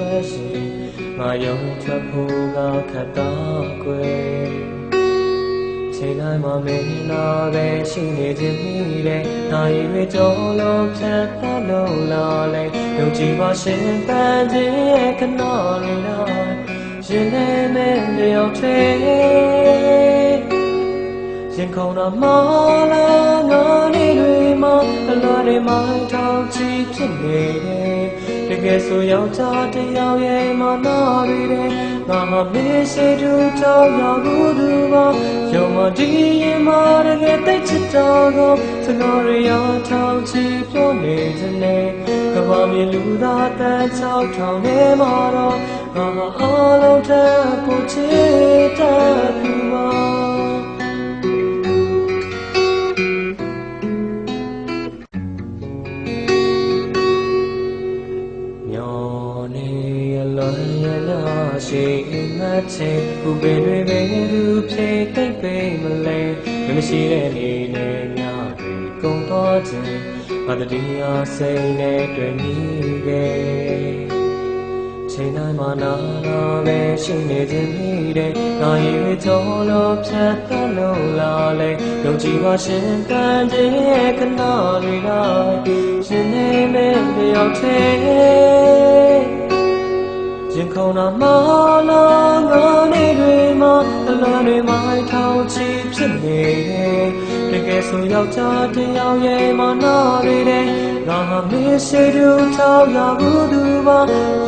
ထွက်ရှင်ငါယုံထွက်ဖို့ကခက်တော့ကွယ်ချိန်တိုင်းမှာမင်းနာပဲရှိနေခြင်းမိတဲ့နိုင်ရွေကြောလုံးဖြတ်သလို့လာလေယုံကြည်ပါရှင်ပန်းခြင်းရဲ့ခဏလေးလားရှင်လေးမင်းတယောက်ထဲရင်ခုန်တော့မလာငါနေတွေမှာအလားတွေမိုင်းထောင်ချီဖြစ်နေတယ်တကယ်ဆိုယောက်ျားတစ်ယောက်ရဲ့မနာတွေတဲ့ငါမှမေးစေတူတောင်းရဘူးသူပါရုံမဒီရင်မှာတကယ်သိချစ်တော်ကိုစကားရထောင်ချီပြောနေတဲ့ကဘာမြေလူသားတန်6,000နဲ့မှာတော့ငါမှအားလုံးထပ်ဖို့ချစ်တတ်သူပါရှိမှတ်ချင်ဥပင်တွေပဲသူဖြေသိပ်ပိမလဲမရှိတဲ့နေနဲ့ညတွေကုန်တော့ခြင်းငါတတိယစိတ်နဲ့တွေ့မိခဲ့ချိန်တိုင်းမှာနာပဲရှိနေခြင်းမိတဲ့နိုင်ရွေကြောလို့ဖြတ်သလို့လာလေယုံကြည်ပါရှင်တန်ခြင်းရဲ့ခဏတွေလိုက်ရှင်နေမဲ့တယောက်ထဲရင်ခုန်တော့မလာငါနေတွေမှာအလားတွေမိုင်းထောင်ချီဖြစ်နေတယ်တကယ်ဆိုယောက်ျားတစ်ယောက်ရဲ့မနာတွေတဲ့ငါဟာမေးစေတူထောက်ရဘူးသူပါ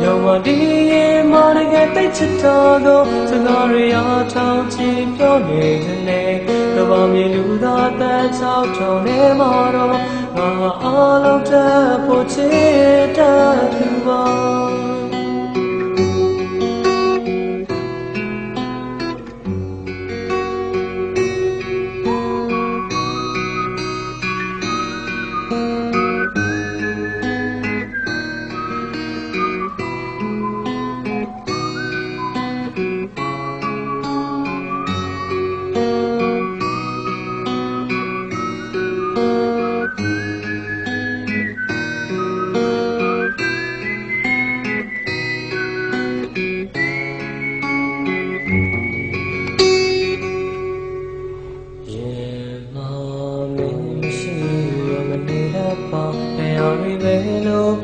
ရုံမဒီရင်မတကယ်သိချစ်တော်ကိုစကားရထောင်ချီပြောနေတဲ့ကဘာမြေလူသားတန်6,000နဲ့မှာတော့ငါဟာအားလုံးတတ်ဖို့ချစ်တတ်သူပါ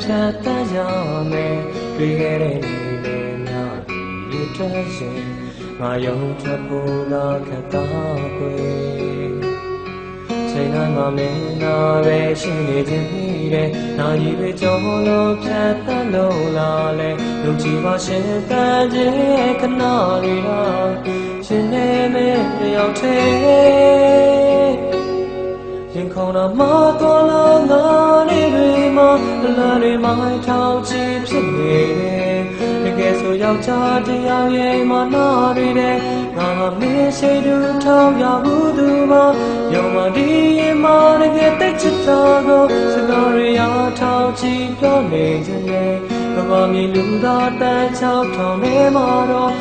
ဖြတ်တတ်ရမယ်တွေ့ခဲ့တဲ့နေနဲ့များဒီထွက်ရှင်ငါယုံထွက်ဖို့ကခက်တော့ကွယ်ချိန်တိုင်းမှာမင်းနာပဲရှိနေခြင်းမိတဲ့နိုင်ရွေကြောလို့ဖြတ်တတ်လို့လာလေယုံကြည်ပါရှင်တန်ခြင်းရဲ့ခဏလေးတော့ရှင်နေမဲ့တယောက်ထဲရင်ခုန်တော့မတော်လာငါနေတွေမှာအလားတွေမိုင်းထောင်ချီဖြစ်နေတယ်တကယ်ဆိုယောက်ျားတစ်ယောက်ရဲ့မနာတွေတဲ့ငါမေးစေတူထောင်ရဘူးသူပါရုံမဒီရင်မှာတကယ်သိချစ်တော်ကိုစကားရထောင်ချီပြောနေခြင်းကဘာမြေလူသားတန်6,000နဲ့မှာတော့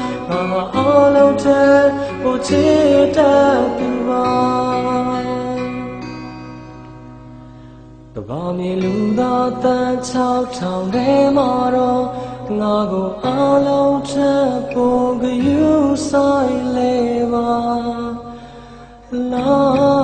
ငါအားလုံးထက်ဖို့ချစ်တတ်သူပါကဘာမြေလူသားတန်6,000နဲ့မှာတော့ငါကိုအားလုံးထပ်ဖို့ဂရုစိုက်လေပါလား